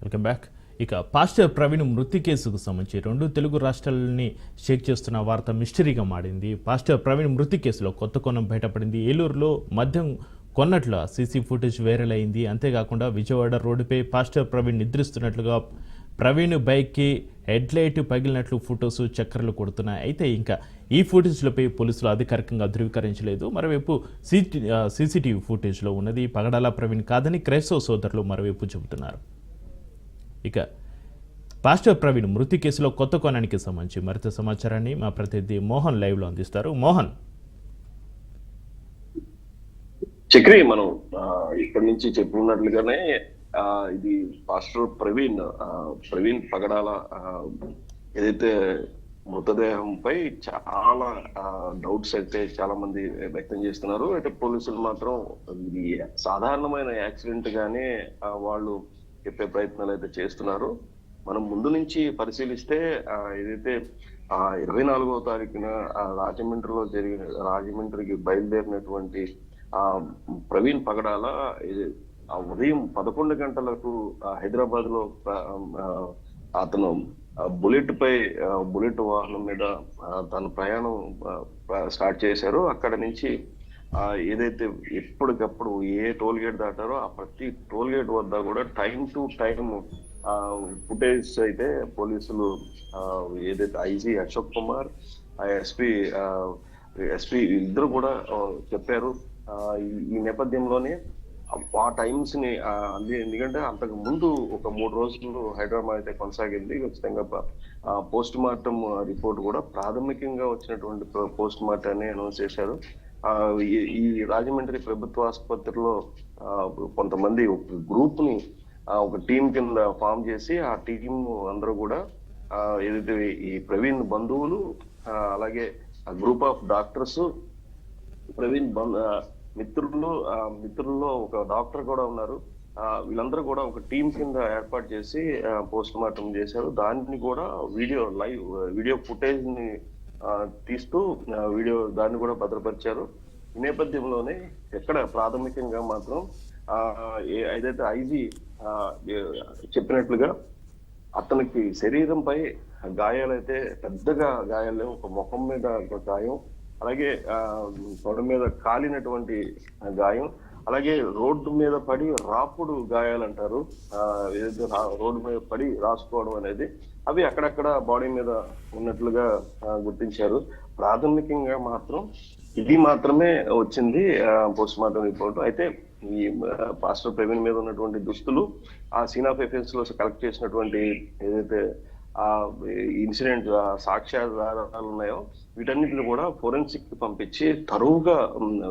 Welcome back. ఇక pastor Praveen మృతి కేసుకు సంబంధించి రెండు తెలుగు రాష్ట్రాలని షేక్ చేస్తున్న వార్త మిస్టరీగా మారింది. పాస్టర్ ప్రవీణ్ మృతి కేసులో కొత్త కోణం బయటపడింది. ఏలూరులో మద్యం కొన్నట్ల సీసీ ఫుటేజ్ వైరల్ అయింది. అంతేకాకుండా విజయవాడ రోడ్డుపై పాస్టర్ ప్రవీణ్ నిద్రిస్తున్నట్లుగా ప్రవీణ్ బైక్కి హెడ్లైట్ పగిలినట్లు ఫొటోస్ చక్కర్లు కొడుతున్నాయి. అయితే ఇంకా ఈ ఫుటేజ్లపై పోలీసులు అధికారికంగా ధృవీకరించలేదు. మరోవైపు సీసీటీవీ ఫుటేజ్లో ఉన్నది పగడాల ప్రవీణ్ కాదని క్రైస్తవ సోదరులు మరోవైపు చెబుతున్నారు. ఇక పాస్టర్ ప్రవీణ్ మృతి కేసులో కొత్త కోణానికి సంబంధించి మరింత సమాచారాన్ని మా ప్రతినిధి మోహన్ లైవ్లో అందిస్తారు. మోహన్. చక్రి, మనం ఇక్కడి నుంచి చెప్పుకున్నట్లుగానే ఇది పాస్టర్ ప్రవీణ్ పగడాల ఏదైతే మృతదేహంపై చాలా డౌట్స్ అయితే చాలా మంది వ్యక్తం చేస్తున్నారు. అయితే పోలీసులు మాత్రం ఇది సాధారణమైన యాక్సిడెంట్ గానే వాళ్ళు చెప్పే ప్రయత్నాలు అయితే చేస్తున్నారు. మనం ముందు నుంచి పరిశీలిస్తే ఏదైతే 24వ తారీఖున రాజమండ్రికి బయలుదేరినటువంటి ప్రవీణ్ పగడాల ఉదయం 11 గంటలకు హైదరాబాద్ లో అతను బుల్లెట్ వాహనం మీద తన ప్రయాణం స్టార్ట్ చేశారు. అక్కడ నుంచి ఏదైతే ఎప్పటికప్పుడు ఏ టోల్ గేట్ దాటారో ఆ ప్రతి టోల్ గేట్ వద్ద కూడా టైం టు టైం ఫుటేజ్ అయితే పోలీసులు ఏదైతే ఐజీ అశోక్ కుమార్ ఎస్పీ ఇద్దరు కూడా చెప్పారు. ఈ నేపథ్యంలోనే ఆ టైమ్స్ ని ఎందుకంటే అంతకు ముందు ఒక 3 రోజులు హైదరాబాద్ అయితే కొనసాగింది. ఖచ్చితంగా పోస్ట్ మార్టం రిపోర్ట్ కూడా ప్రాథమికంగా వచ్చినటువంటి పోస్ట్ మార్టాన్ని అనౌన్స్ చేశారు. ఈ రాజమండ్రి ప్రభుత్వ ఆసుపత్రిలో కొంతమంది ఒక గ్రూప్ ని ఒక టీం కింద ఫామ్ చేసి ఆ టీం అందరూ కూడా ఏదైతే ఈ ప్రవీణ్ బంధువులు అలాగే గ్రూప్ ఆఫ్ డాక్టర్స్ ప్రవీణ్ మిత్రుల్లో ఒక డాక్టర్ కూడా ఉన్నారు. వీళ్ళందరూ కూడా ఒక టీం కింద ఏర్పాటు చేసి పోస్ట్ మార్టం చేశారు. దాన్ని కూడా వీడియో ఫుటేజ్ ని తీస్తూ దాన్ని కూడా భద్రపరిచారు. ఈ నేపథ్యంలోనే ఎక్కడ ప్రాథమికంగా మాత్రం ఏదైతే ఐజీ చెప్పినట్లుగా అతనికి శరీరంపై గాయాలైతే పెద్దగా గాయాలు, ఒక ముఖం మీద ఒక గాయం, అలాగే తొడ మీద కాలినటువంటి గాయం, అలాగే రోడ్డు మీద పడి రాపుడు గాయాలు అంటారు, ఏదైతే రోడ్డు మీద పడి రాసుకోవడం అనేది, అవి అక్కడక్కడ బాడీ మీద ఉన్నట్లుగా గుర్తించారు. ప్రాథమికంగా మాత్రం ఇది మాత్రమే వచ్చింది పోస్ట్ మార్టం రిపోర్ట్. అయితే ఈ పాస్టర్ ప్రవీణ్ మీద ఉన్నటువంటి దుస్తులు, ఆ సీన్ ఆఫ్ ఎఫెన్స్ లో కలెక్ట్ చేసినటువంటి ఏదైతే ఆ ఇన్సిడెంట్ సాక్ష్యాధారాలు ఉన్నాయో వీటన్నిటిని కూడా ఫోరెన్సిక్ పంపించి తరువుగా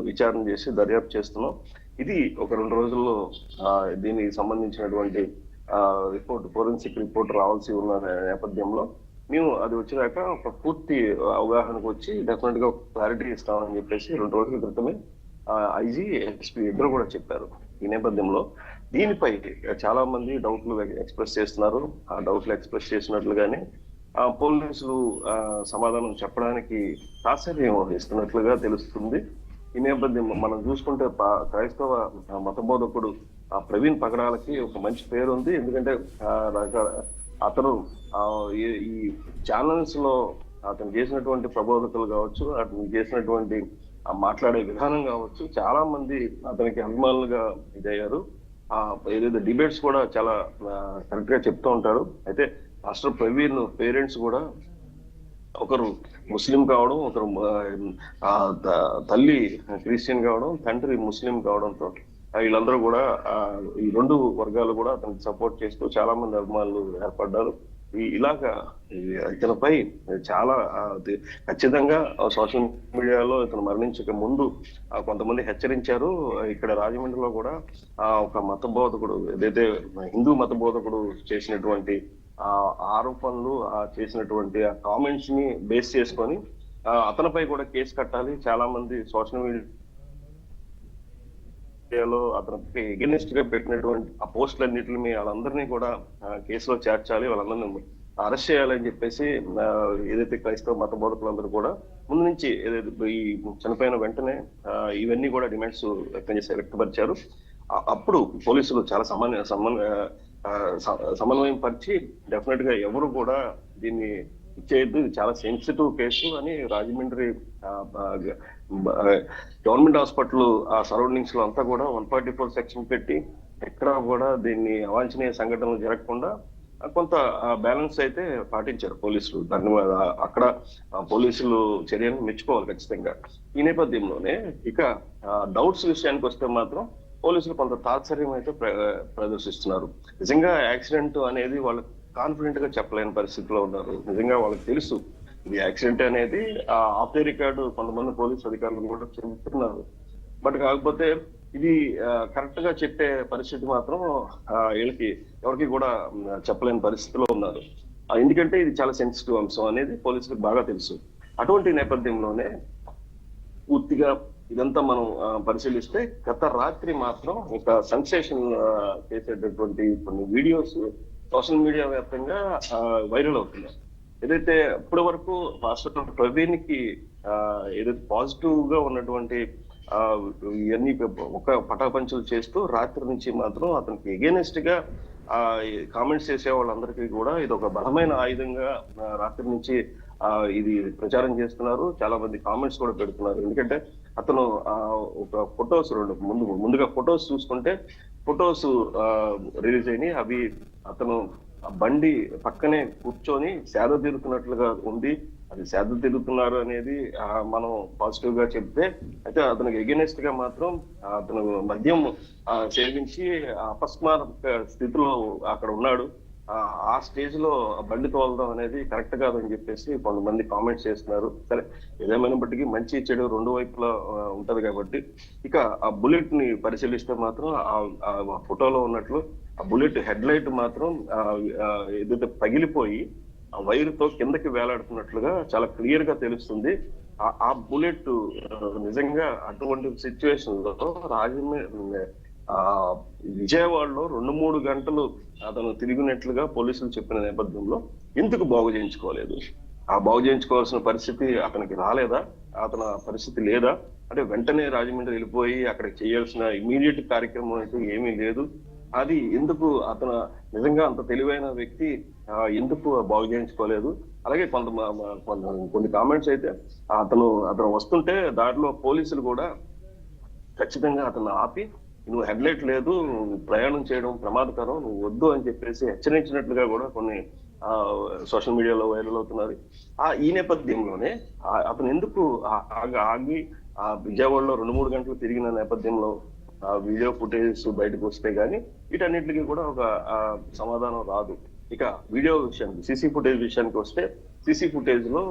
విచారణ చేసి దర్యాప్తు చేస్తున్నాం. ఇది ఒక 2 రోజుల్లో దీనికి సంబంధించినటువంటి ఫోరెన్సిక్ రిపోర్ట్ రావాల్సి ఉన్న నేపథ్యంలో మేము అది వచ్చినాక ఒక పూర్తి అవగాహనకు వచ్చి డెఫినెట్ గా క్లారిటీ ఇస్తామని చెప్పేసి 2 రోజుల క్రితమే ఐజీ ఎస్పీ ఇద్దరు కూడా చెప్పారు. ఈ నేపథ్యంలో దీనిపై చాలా మంది డౌట్లు ఎక్స్ప్రెస్ చేస్తున్నారు. ఆ డౌట్లు ఎక్స్ప్రెస్ చేసినట్లుగానే పోలీసులు సమాధానం చెప్పడానికి ప్రాచుర్యం వహిస్తున్నట్లుగా తెలుస్తుంది. ఈ నేపథ్యం మనం చూసుకుంటే క్రైస్తవ మతబోధకుడు ప్రవీణ్ పగడాలకి ఒక మంచి పేరు ఉంది. ఎందుకంటే అతను ఈ ఛానల్స్ లో అతను చేసినటువంటి ప్రబోధకులు కావచ్చు, అతను చేసినటువంటి మాట్లాడే విధానం కావచ్చు, చాలా మంది అతనికి అభిమానులుగా ఇదయ్యారు. ఏదైతే డిబేట్స్ కూడా చాలా కరెక్ట్ గా చెప్తూ ఉంటారు. అయితే పాస్టర్ ప్రవీణ్ పేరెంట్స్ కూడా ఒకరు ముస్లిం కావడం, ఒకరు తల్లి క్రిస్టియన్ కావడం, తండ్రి ముస్లిం కావడంతో వీళ్ళందరూ కూడా ఈ 2 వర్గాలు కూడా అతనికి సపోర్ట్ చేస్తూ చాలా మంది అభిమానులు ఏర్పడ్డారు. ఇలాగా ఇతనిపై చాలా ఖచ్చితంగా సోషల్ మీడియాలో ఇతను మరణించక ముందు కొంతమంది హెచ్చరించారు. ఇక్కడ రాజమండ్రిలో కూడా ఒక మత బోధకుడు, ఏదైతే హిందూ మత బోధకుడు చేసినటువంటి ఆరోపణలు చేసినటువంటి ఆ కామెంట్స్ ని బేస్ చేసుకొని అతనిపై కూడా కేసు కట్టాలి. చాలా మంది సోషల్ మీడియాలో అతనికి ఎగెనిస్ట్ గా పెట్టినటువంటి ఆ పోస్టులన్నింటిని వాళ్ళందరినీ కూడా కేసులో చేర్చాలి, వాళ్ళందరినీ అరెస్ట్ చేయాలని చెప్పేసి ఏదైతే క్రైస్తవ మత బోధకులందరూ కూడా ముందు నుంచి ఏదైతే ఈ చనిపోయిన వెంటనే ఇవన్నీ కూడా డిమాండ్స్ వ్యక్తపరిచారు. అప్పుడు పోలీసులు చాలా సమన్వయం పరిచి డెఫినెట్ గా ఎవరు కూడా దీన్ని ఇచ్చేయద్దు, ఇది చాలా సెన్సిటివ్ కేసు అని రాజమండ్రి గవర్నమెంట్ హాస్పిటల్ ఆ సరౌండింగ్స్ లో అంతా కూడా 144 సెక్షన్ పెట్టి ఎక్కడా కూడా దీన్ని అవాంఛనీయ సంఘటనలు జరగకుండా కొంత బ్యాలెన్స్ అయితే పాటించారు పోలీసులు. దాన్ని అక్కడ పోలీసులు చర్యలను మెచ్చుకోవాలి ఖచ్చితంగా. ఈ నేపథ్యంలోనే ఇక డౌట్స్ విషయానికి వస్తే మాత్రం పోలీసులు కొంత తాత్సర్యం అయితే ప్రదర్శిస్తున్నారు. నిజంగా యాక్సిడెంట్ అనేది వాళ్ళు కాన్ఫిడెంట్ గా చెప్పలేని పరిస్థితిలో ఉన్నారు. నిజంగా వాళ్ళకి తెలుసు ఇది యాక్సిడెంట్ అనేది. ఆఫ్ ది రికార్డు కొంతమంది పోలీసు అధికారులు కూడా చెబుతున్నారు. బట్ కాకపోతే ఇది కరెక్ట్ గా చెప్పే పరిస్థితి మాత్రం వీళ్ళకి ఎవరికి కూడా చెప్పలేని పరిస్థితిలో ఉన్నారు. ఎందుకంటే ఇది చాలా సెన్సిటివ్ అంశం అనేది పోలీసులకు బాగా తెలుసు. అటువంటి నేపథ్యంలోనే పూర్తిగా ఇదంతా మనం పరిశీలిస్తే గత రాత్రి మాత్రం ఒక సెన్సేషన్ చేసేటటువంటి కొన్ని వీడియోస్ సోషల్ మీడియా వ్యాప్తంగా వైరల్ అవుతున్నాయి. ఏదైతే ఇప్పటి వరకు పాస్టర్ ప్రవీణ్ కి ఏదైతే పాజిటివ్ గా ఉన్నటువంటి ఇవన్నీ ఒక పటాపంచలు చేస్తూ రాత్రి నుంచి మాత్రం అతనికి ఎగెనిస్ట్ గా కామెంట్స్ చేసే వాళ్ళందరికీ కూడా ఇది ఒక బలమైన ఆయుధంగా రాత్రి నుంచి ఇది ప్రచారం చేస్తున్నారు. చాలా మంది కామెంట్స్ కూడా పెడుతున్నారు. ఎందుకంటే అతను ఒక ఫొటోస్ ముందుగా ఫొటోస్ చూసుకుంటే ఫొటోస్ రిలీజ్ అయినాయి. అవి అతను బండి పక్కనే కూర్చొని సేద తీరుతున్నట్లుగా ఉంది. అది సేద తీరుతున్నారు అనేది మనం పాజిటివ్ గా చెప్తే, అయితే అతనికి ఎగెనిస్ట్ గా మాత్రం అతను మద్యం సేవించి అపస్మారక స్థితిలో అక్కడ ఉన్నాడు. ఆ స్టేజ్ లో బండి తోలడం అనేది కరెక్ట్ కాదని చెప్పేసి కొంతమంది కామెంట్స్ చేస్తున్నారు. సరే, ఏదేమైనప్పటికీ మంచి చెడు రెండు వైపులా ఉంటది కాబట్టి ఇక ఆ బుల్లెట్ ని పరిశీలిస్తే మాత్రం ఆ ఫోటోలో ఉన్నట్లు ఆ బుల్లెట్ హెడ్ లైట్ మాత్రం ఏదైతే పగిలిపోయి ఆ వైర్ తో కిందకి వేలాడుతున్నట్లుగా చాలా క్లియర్ గా తెలుస్తుంది. ఆ బుల్లెట్ నిజంగా అటువంటి సిచ్యువేషన్ లో విజయవాడలో 2-3 గంటలు అతను తిరిగినట్లుగా పోలీసులు చెప్పిన నేపథ్యంలో ఎందుకు బాగు చేయించుకోలేదు? ఆ బాగు చేయించుకోవాల్సిన పరిస్థితి అతనికి రాలేదా? అతను పరిస్థితి లేదా? అంటే వెంటనే రాజమండ్రి వెళ్ళిపోయి అక్కడ చేయాల్సిన ఇమీడియట్ కార్యక్రమం అంటూ ఏమీ లేదు. అది ఎందుకు అతను నిజంగా అంత తెలివైన వ్యక్తి ఎందుకు బాగు చేయించుకోలేదు? అలాగే కొన్ని కామెంట్స్ అయితే అతను వస్తుంటే దారిలో పోలీసులు కూడా ఖచ్చితంగా అతను ఆపి, నువ్వు హెడ్లైట్ లేదు, ప్రయాణం చేయడం ప్రమాదకరం, నువ్వు వద్దు అని చెప్పేసి హెచ్చరించినట్లుగా కూడా కొన్ని సోషల్ మీడియాలో వైరల్ అవుతున్నారు. ఈ నేపథ్యంలోనే అతను ఎందుకు ఆగి విజయవాడలో 2-3 గంటలు తిరిగిన నేపథ్యంలో వీడియో ఫుటేజ్ బయటకు వస్తే గానీ వీటన్నిటికీ కూడా ఒక సమాధానం రాదు. ఇక వీడియో విషయానికి, సీసీ ఫుటేజ్ విషయానికి వస్తే, సీసీ ఫుటేజ్ లో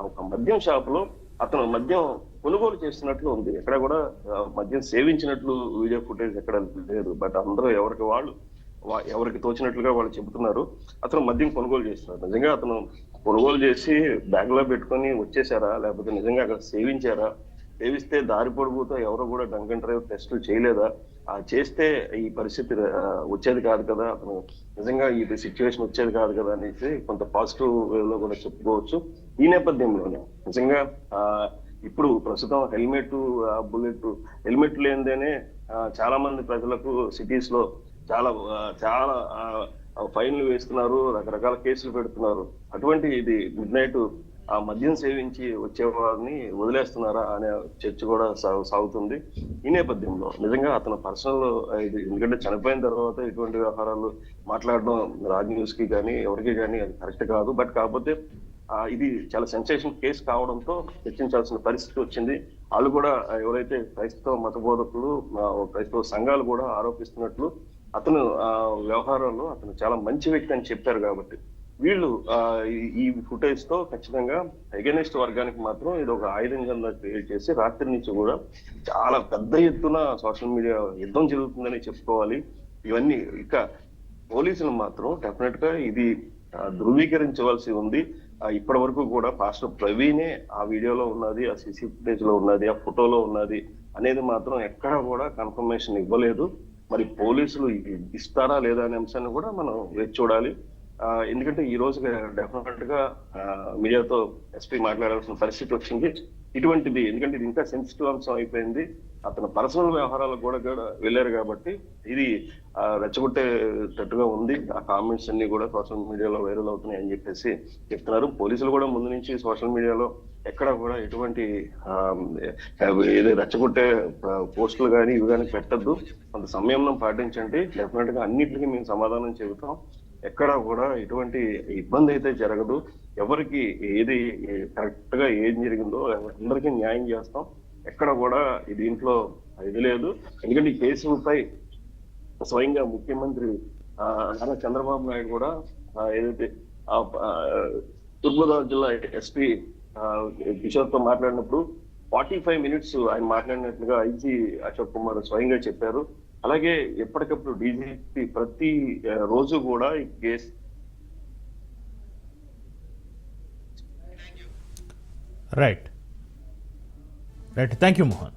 ఒక మద్యం షాప్ లో అతను మద్యం కొనుగోలు చేస్తున్నట్లు ఉంది. ఎక్కడ కూడా మద్యం సేవించినట్లు వీడియో ఫుటేజ్ ఎక్కడ లేదు. బట్ అందరూ ఎవరికి తోచినట్లుగా వాళ్ళు చెబుతున్నారు. అతను మద్యం కొనుగోలు చేస్తున్నారు. నిజంగా అతను కొనుగోలు చేసి బ్యాగ్ లో పెట్టుకొని వచ్చేసారా, లేకపోతే నిజంగా అక్కడ సేవించారా? సేవిస్తే దారి పొడుగుతో ఎవరు కూడా డ్రంక్ అండ్ డ్రైవ్ టెస్టులు చేయలేదా? చేస్తే ఈ పరిస్థితి వచ్చేది కాదు కదా, అతను నిజంగా ఈ సిచ్యువేషన్ వచ్చేది కాదు కదా అనేసి కొంత పాజిటివ్ వేలో కూడా చెప్పుకోవచ్చు. ఈ నేపథ్యంలోనే నిజంగా ఇప్పుడు ప్రస్తుతం హెల్మెట్ లేనిదేనే చాలా మంది ప్రజలకు సిటీస్ లో చాలా ఫైన్లు వేస్తున్నారు, రకరకాల కేసులు పెడుతున్నారు. అటువంటి ఇది మిడ్ నైట్ మద్యం సేవించి వచ్చేవారిని వదిలేస్తున్నారా అనే చర్చ కూడా సాగుతుంది. ఈ నేపథ్యంలో నిజంగా అతను పర్సనల్ ఇది, ఎందుకంటే చనిపోయిన తర్వాత ఇటువంటి వ్యవహారాలు మాట్లాడడం రాజ్ న్యూస్ కి కానీ ఎవరికి కానీ అది కరెక్ట్ కాదు. బట్ కాకపోతే ఇది చాలా సెన్సేషన్ కేసు కావడంతో చర్చించాల్సిన పరిస్థితి వచ్చింది. వాళ్ళు కూడా ఎవరైతే క్రైస్తవ మత బోధకులు, క్రైస్తవ సంఘాలు కూడా ఆరోపిస్తున్నట్లు అతను వ్యవహారంలో అతను చాలా మంచి వ్యక్తి అని చెప్పారు. కాబట్టి వీళ్ళు ఈ ఫుటేజ్ తో ఖచ్చితంగా ఎగెనిస్ట్ వర్గానికి మాత్రం ఇది ఒక ఆయుధం కింద క్రియేట్ చేసి రాత్రి నుంచి కూడా చాలా పెద్ద ఎత్తున సోషల్ మీడియా యుద్ధం జరుగుతుందని చెప్పుకోవాలి. ఇవన్నీ ఇక పోలీసులు మాత్రం డెఫినెట్ గా ఇది ధృవీకరించవలసి ఉంది. ఇప్పటి వరకు కూడా పాస్టర్ ప్రవీణే ఆ వీడియోలో ఉన్నది, ఆ సీసీ ఫుటేజ్ లో ఉన్నది, ఆ ఫోటోలో ఉన్నది అనేది మాత్రం ఎక్కడా కూడా కన్ఫర్మేషన్ ఇవ్వలేదు. మరి పోలీసులు ఇస్తారా లేదా అనే అంశాన్ని కూడా మనం వేచి చూడాలి. ఎందుకంటే ఈ రోజు డెఫినెట్ గా మీడియాతో ఎస్పీ మాట్లాడాల్సిన పరిస్థితి వచ్చింది. ఇటువంటిది, ఎందుకంటే ఇది ఇంకా సెన్సిటివ్ అంశం అయిపోయింది, అతను పర్సనల్ వ్యవహారాలకు కూడా వెళ్ళారు కాబట్టి ఇది రెచ్చగొట్టేటట్టుగా ఉంది. ఆ కామెంట్స్ అన్ని కూడా సోషల్ మీడియాలో వైరల్ అవుతున్నాయి అని చెప్పేసి చెప్తున్నారు. పోలీసులు కూడా ముందు నుంచి సోషల్ మీడియాలో ఎక్కడ కూడా ఎటువంటి ఏదో రెచ్చగొట్టే పోస్టులు కానీ ఇవి కానీ పెట్టద్దు, కొంత సంయమనం పాటించండి, డెఫినెట్ గా అన్నిటికీ మేము సమాధానం చెబుతాం, ఎక్కడ కూడా ఎటువంటి ఇబ్బంది అయితే జరగదు, ఎవరికి ఏది కరెక్ట్ గా ఏం జరిగిందో అందరికీ న్యాయం చేస్తాం, ఎక్కడ కూడా దీంట్లో ఇది లేదు. ఎందుకంటే ఈ కేసుపై స్వయంగా ముఖ్యమంత్రి నారా చంద్రబాబు నాయుడు కూడా ఏదైతే తూర్పుగోదావరి జిల్లా ఎస్పీ కిషోర్ తో మాట్లాడినప్పుడు 45 minutes ఆయన మాట్లాడినట్లుగా ఐజీ అశోక్ కుమార్ స్వయంగా చెప్పారు. అలాగే ఎప్పటికప్పుడు డీజీపీ ప్రతి రోజు కూడా ఈ case right thank you Mohan.